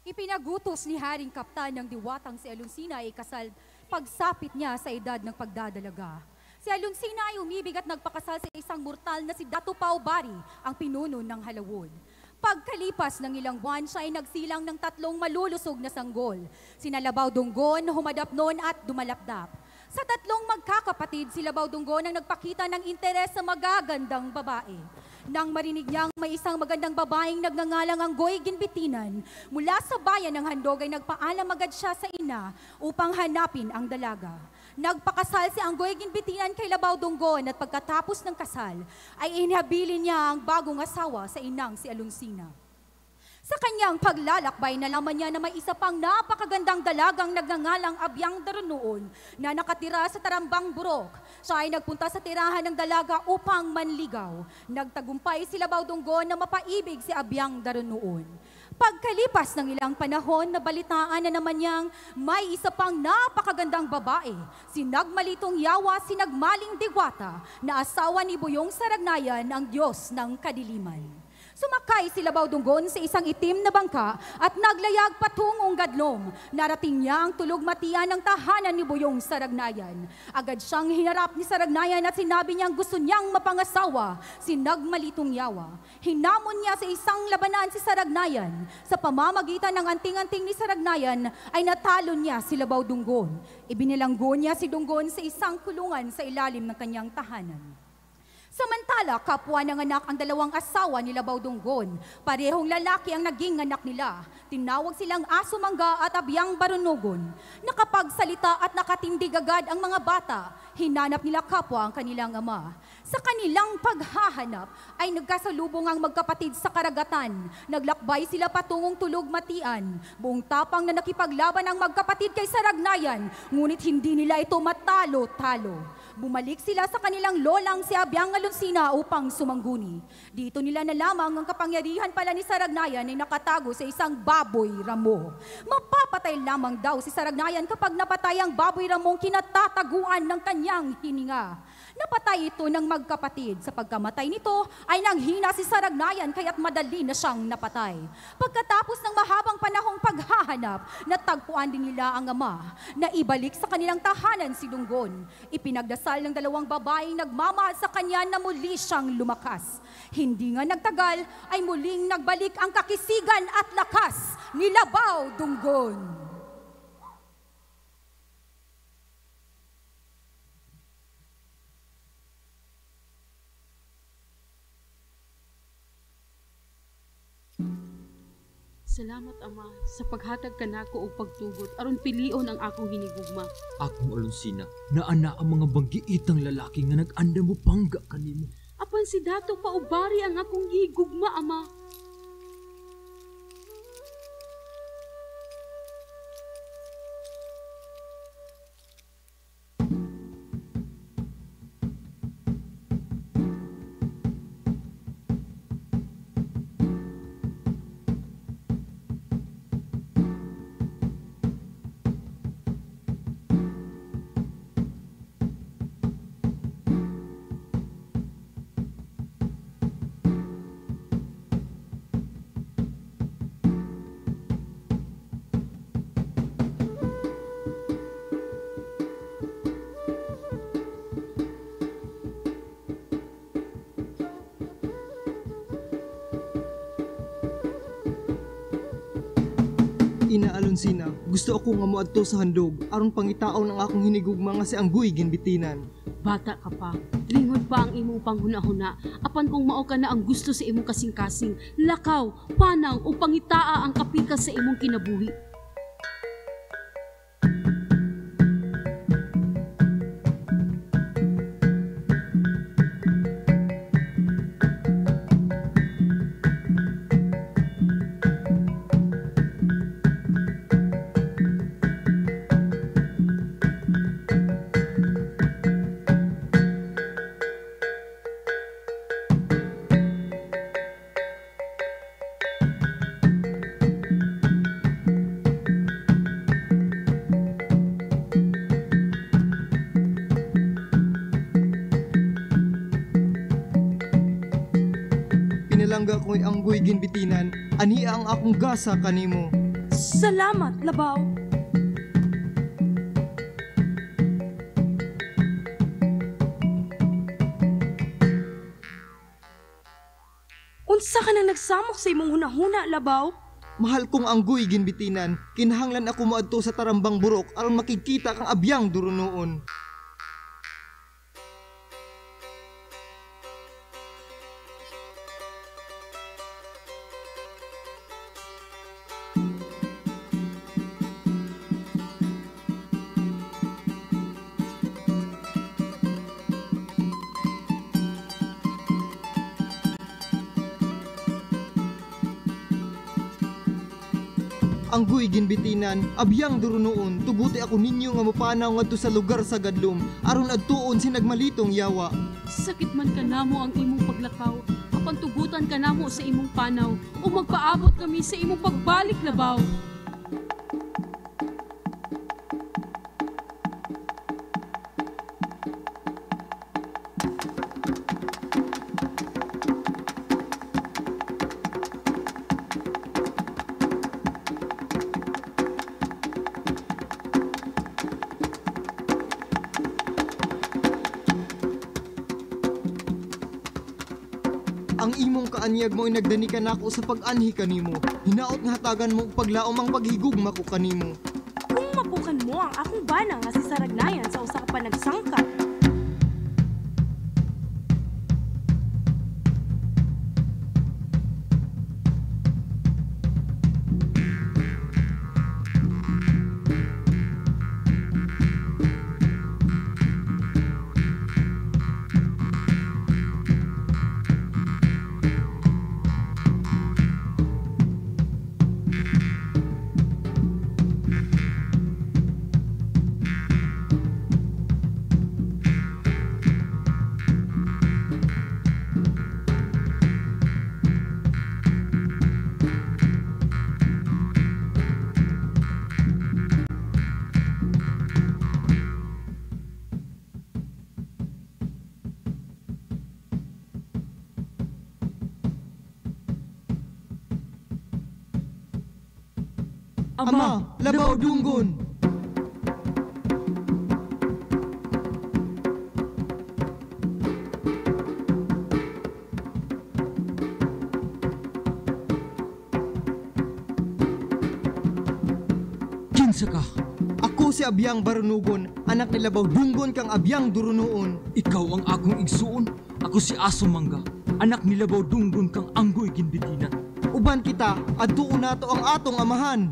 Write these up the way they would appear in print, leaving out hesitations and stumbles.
Ipinagutos ni Haring Kaptan ng diwatang si Alonsina ay kasal pagsapit niya sa edad ng pagdadalaga. Si Alonsina ay umibig at nagpakasal sa isang mortal na si Datu Paubari, ang pinuno ng Halawod. Pagkalipas ng ilang buwan, siya ay nagsilang ng 3 malulusog na sanggol. Sina Labaw Dunggon, Humadapnon at Dumalapdap. Sa 3 magkakapatid, si Labaw Dunggon ang nagpakita ng interes sa magagandang babae. Nang marinig niyang may isang magandang babaeng nagngangalang Anggoy Ginbitinan, mula sa bayan ng Handog ay nagpaalam agad siya sa ina upang hanapin ang dalaga. Nagpakasal si Anggoy Ginbitinan kay Labaw Dunggon at pagkatapos ng kasal ay inihabilin niya ang bagong asawa sa inang si Alonsina. Sa kanyang paglalakbay, nalaman niya na may isa pang napakagandang dalagang nagngangalang Abyang Darunoon na nakatira sa Tarambang Burok. Siya ay nagpunta sa tirahan ng dalaga upang manligaw. Nagtagumpay si Labaw Dunggon na mapaibig si Abyang Darunoon. Pagkalipas ng ilang panahon, nabalitaan na naman niyang may isa pang napakagandang babae, si Nagmalitong Yawa, si Nagmaling Diwata, na asawa ni Buyong Saragnayan, ang Diyos ng Kadiliman. Sumakay si Labaw Dunggon sa isang itim na bangka at naglayag patungong Gadlong. Narating niya ang tulugmatian ng tahanan ni Buyong Saragnayan. Agad siyang hinarap ni Saragnayan at sinabi niyang gusto niyang mapangasawa si Nagmalitong Yawa. Hinamon niya sa isang labanan si Saragnayan. Sa pamamagitan ng anting-anting ni Saragnayan ay natalo niya si Labaw Dunggon. Ibinilanggo niya si Dunggon sa isang kulungan sa ilalim ng kanyang tahanan. Samantala, kapwa ng anak ang 2 asawa ni Labaw Dunggon. Parehong lalaki ang naging anak nila. Tinawag silang Aso Mangga at Abyang Barunogon. Nakapagsalita at nakatindig agad ang mga bata. Hinanap nila kapwa ang kanilang ama. Sa kanilang paghahanap ay nagkasalubong ang magkapatid sa karagatan. Naglakbay sila patungong Tulugmatian. Buong tapang na nakipaglaban ang magkapatid kay Saragnayan, ngunit hindi nila ito matalo-talo. Bumalik sila sa kanilang lolang si Abyang Alonsina upang sumangguni. Dito nila nalamang ang kapangyarihan pala ni Saragnayan ay nakatago sa isang baboy ramo. Mapapatay lamang daw si Saragnayan kapag napatay ang baboy ramong kinatataguan ng kanyang hininga. Napatay ito ng magkapatid. Sa pagkamatay nito ay nanghina si Saragnayan kaya't madali na siyang napatay. Pagkatapos ng mahabang panahong paghahanap, natagpuan din nila ang ama na ibalik sa kanilang tahanan si Dunggon. Ipinagdasal ng 2 babaeng nagmamahal sa kanya na muli siyang lumakas. Hindi nga nagtagal ay muling nagbalik ang kakisigan at lakas ni Labaw Dunggon. Salamat, Ama, sa paghatag kanako og pagtugot aron pilion ang akong hinigugma. Akong Alonsina, naana ang mga banggiitang lalaki nga nag-anda mo pangga kanimo. Apan si Dato Paubari ang akong higugma, Ama. Ina Alonsina, gusto ako nga moadto sa handog aron pangitaon ang akong hinigugma nga si Anggoy Ginbitinan. Bata ka pa, lingod pa ang imong panghuna-huna, apan kung mao ka na ang gusto sa imong kasing-kasing, lakaw, panaw o pangitaa ang kapikas sa imong kinabuhi. Pinalangga ko'y Anggoy Ginbitinan, aniya ang akong gasa kanimo. Salamat, Labaw. Unsa ka na nagsamok sa imong hunahuna, Labaw? Mahal kong anggoy ginbitinan, kinahanglan ako moadto sa tarambang burok aron makikita kang abyang durunoon. Anggoy ginbitinan, abyang durunoon, tuguti ako ninyo nga mapanaw ngadto sa lugar sa gadlom, aron adtuon sinagmalitong yawa. Sakit man kanamo ang imong paglakaw, apan tugutan kanamo sa imong panaw, o magpaabot kami sa imong pagbalik, Labaw. Ang imong kaanyag mo ay nagdani ka nako sa pag-anhi kanimo. Hinaot nga hatagan mo og paglaom ang paghigugma ko kanimo. Kung mapukan mo ang akong bana nga si Saragnayan sa usa ka panagsangka. Ama, Labaw Dunggon! Kinsa ka? Ako si Abyang Barunugon, anak ni Labaw Dunggon kang Abyang Durunoon. Ikaw ang akong igsuon. Ako si Aso Mangga, anak ni Labaw Dunggon kang anggoy ginbitinan. Uban kita, adtuon nato ang atong amahan.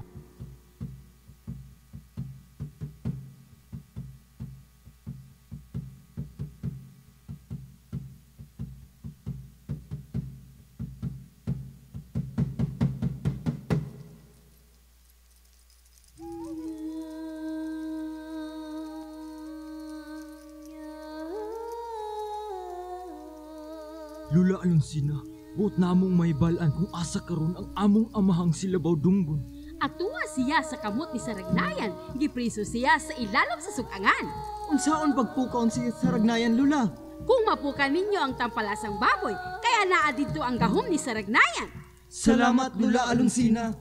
Lula Alonsina, buot namong may balaan kung asa karon ang among amahang si Labaw Dunggon. Atuwa siya sa kamot ni Saragnayan, gipriso siya sa ilalom sa sugangan. Unsaon pagpukaon si Saragnayan, Lula? Kung mapukan ninyo ang tampalasang baboy, kaya naa dito ang gahom ni Saragnayan. Salamat, Lula Alonsina.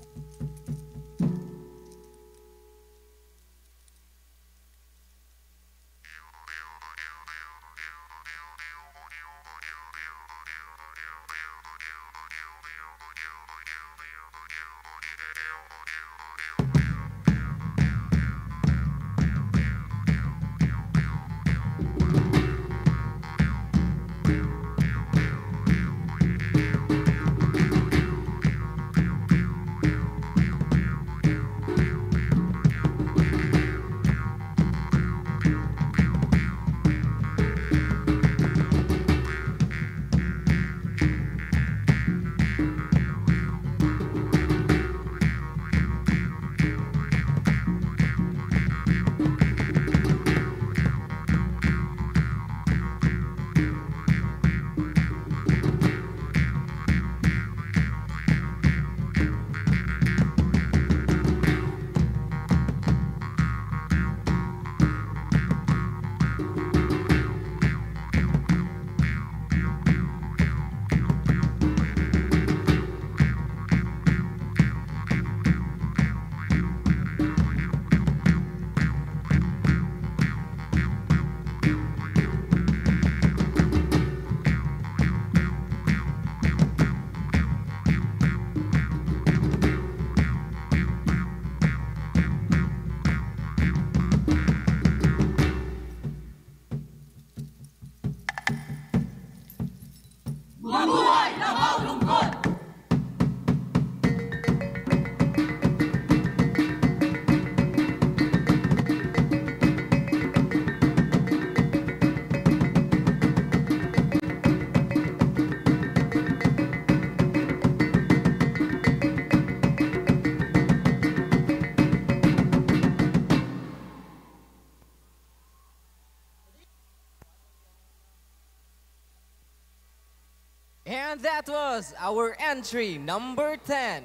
And that was our entry number 10.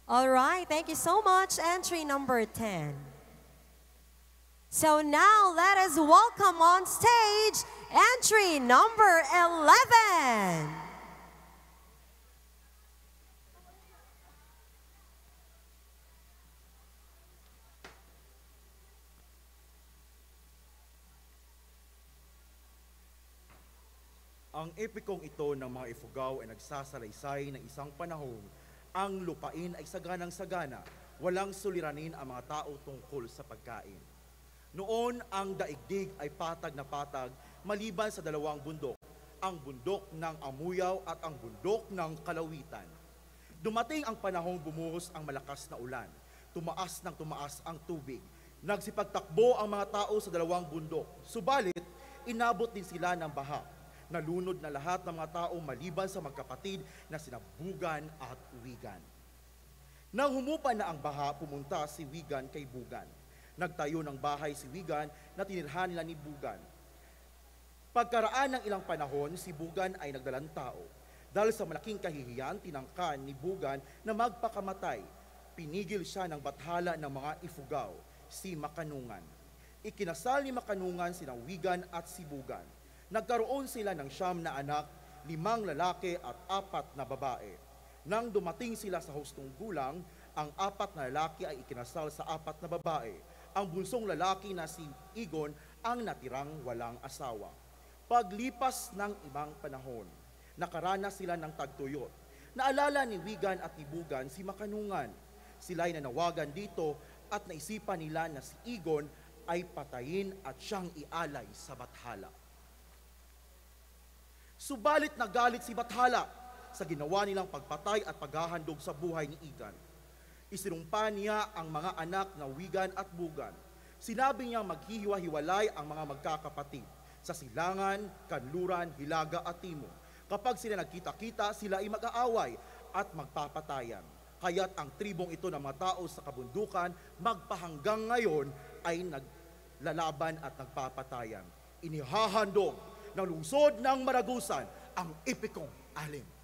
All right, thank you so much, entry number 10. So now let us welcome on stage entry number 11. Ang epikong ito ng mga Ifugao ay nagsasalaysay ng isang panahon. Ang lupain ay saganang-sagana, walang suliranin ang mga tao tungkol sa pagkain. Noon, ang daigdig ay patag na patag maliban sa dalawang bundok, ang bundok ng Amuyaw at ang bundok ng Kalawitan. Dumating ang panahong bumuhos ang malakas na ulan, tumaas ng tumaas ang tubig. Nagsipagtakbo ang mga tao sa dalawang bundok, subalit inabot din sila ng baha. Nalunod na lahat ng mga tao maliban sa magkapatid na sina Bugan at Wigan. Nang humupa na ang baha, pumunta si Wigan kay Bugan. Nagtayo ng bahay si Wigan na tinirhan nila ni Bugan. Pagkaraan ng ilang panahon, si Bugan ay nagdalang tao. Dahil sa malaking kahihiyan, tinangkan ni Bugan na magpakamatay. Pinigil siya ng bathala ng mga Ifugao, si Makanungan. Ikinasal ni Makanungan sina Wigan at si Bugan. Nagkaroon sila ng 9 na anak, 5 lalaki at 4 na babae. Nang dumating sila sa hustong gulang, ang 4 na lalaki ay ikinasal sa 4 na babae. Ang bunsong lalaki na si Igon ang natirang walang asawa. Paglipas ng ibang panahon, nakaranas sila ng tagtuyot. Naalala ni Wigan at ni Bugan si Makanungan. Sila'y nanawagan dito at naisipan nila na si Igon ay patayin at siyang ialay sa bathala. Subalit nagalit si Bathala sa ginawa nilang pagpatay at paghahandog sa buhay ni Igan. Isinumpa niya ang mga anak na Wigan at Bugan. Sinabi niya maghihiwa-hiwalay ang mga magkakapatid sa Silangan, Kanluran, Hilaga at Timog. Kapag sila nagkita-kita, sila ay mag-aaway at magpapatayan. Kaya't ang tribong ito ng mga tao sa kabundukan magpahanggang ngayon ay naglalaban at nagpapatayan. Inihahandog ng lungsod ng Maragusan ang epikong alin.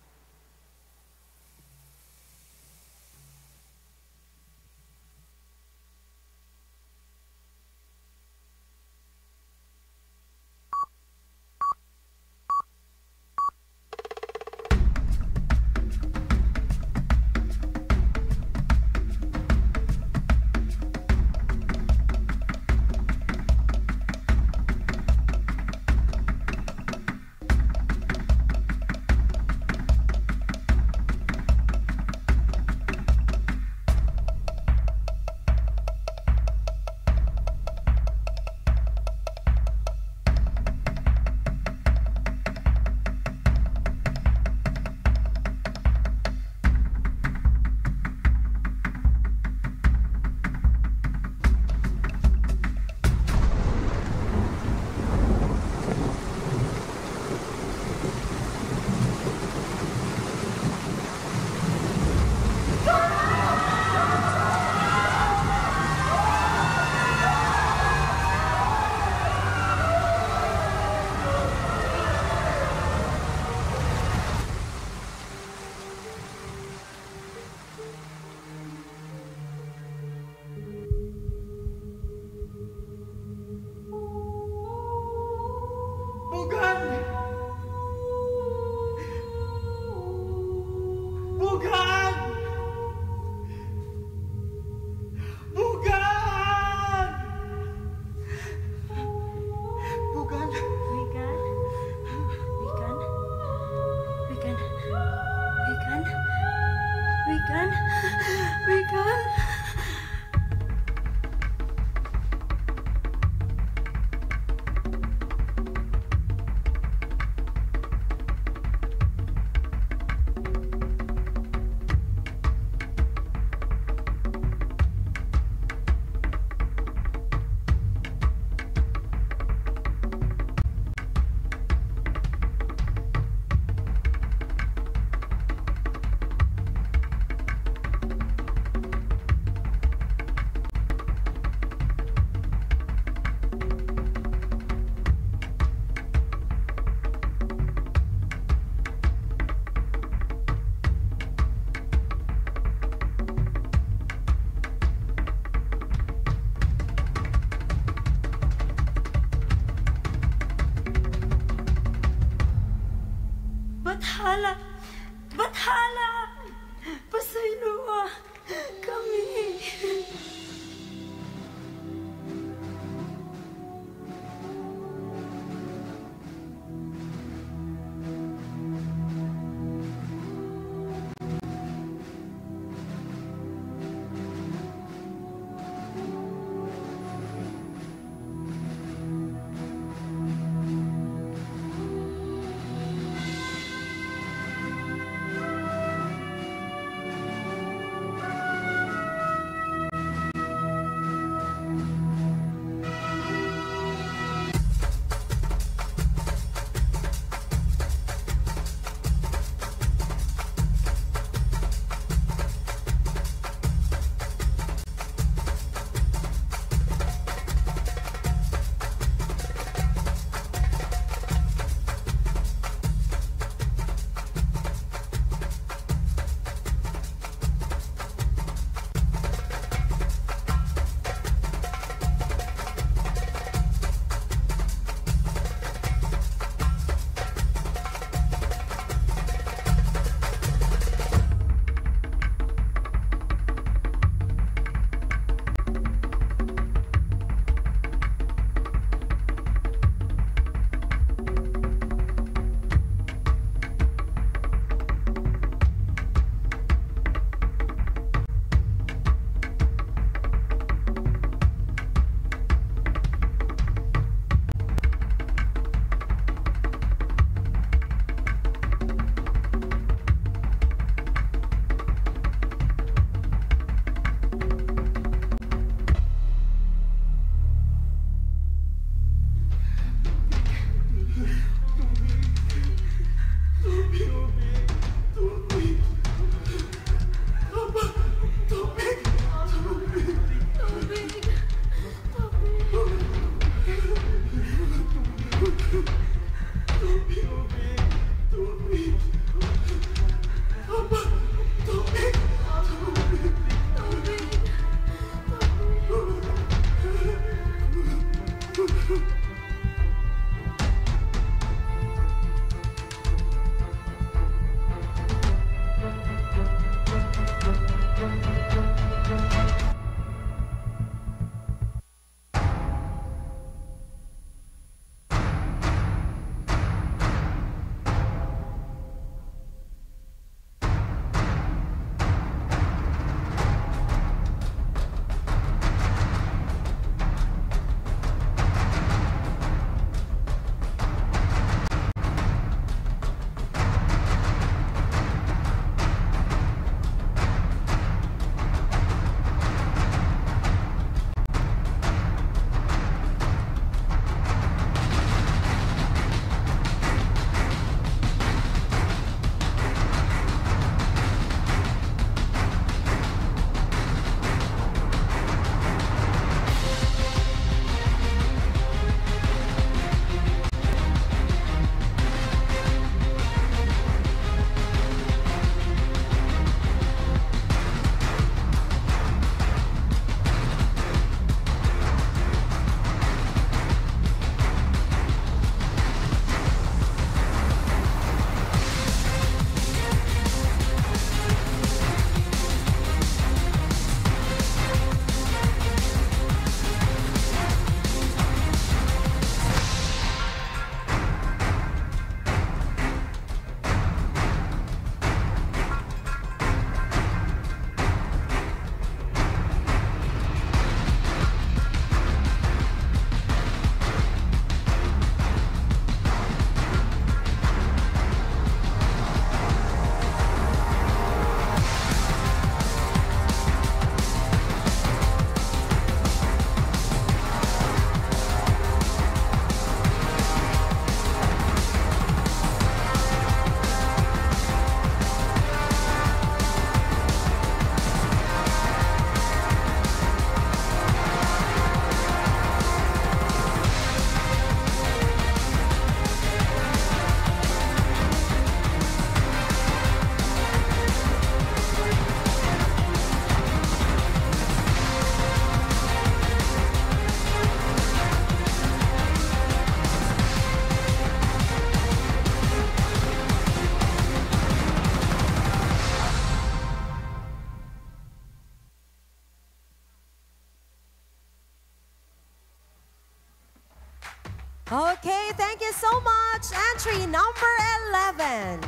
Okay, thank you so much. Entry number 11.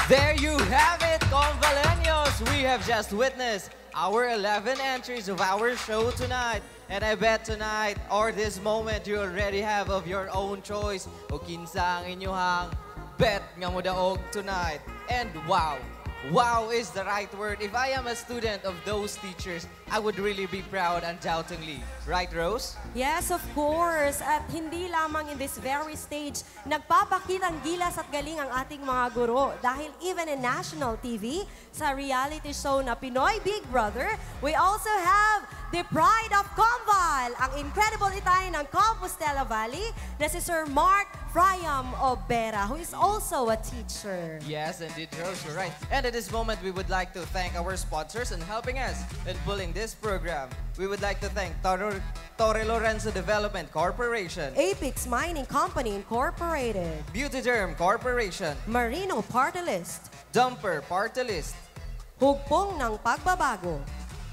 There you have it, Convaleños. We have just witnessed our 11 entries of our show tonight. And I bet tonight or this moment you already have of your own choice o kinsa ang inyong bet nga mo daog tonight. And wow, wow is the right word. If I am a student of those teachers, I would really be proud undoubtedly. Right, Rose? Yes, of course. At hindi lamang in this very stage, nagpapakitang gilas at galing ang ating mga guro. Dahil even in national TV, sa reality show na Pinoy Big Brother, we also have the pride of Conval, ang incredible itay ng Compostela Valley, na si Sir Mark Friam Obera, who is also a teacher. Yes, indeed, Rose, you're right. And at this moment, we would like to thank our sponsors in helping us in pulling this program. We would like to thank Torre Lorenzo Development Corporation, Apex Mining Company Incorporated, Beauty Derm Corporation, Marino Party List, Dumper Party List, Hugpong ng Pagbabago,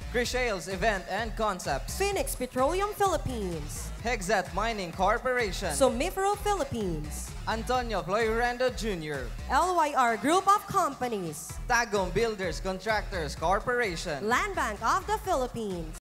Crisales Event and Concepts, Phoenix Petroleum Philippines, Hexat Mining Corporation, Somifero Philippines, Antonio Floyrando Jr., LYR Group of Companies, Tagum Builders Contractors Corporation, Land Bank of the Philippines,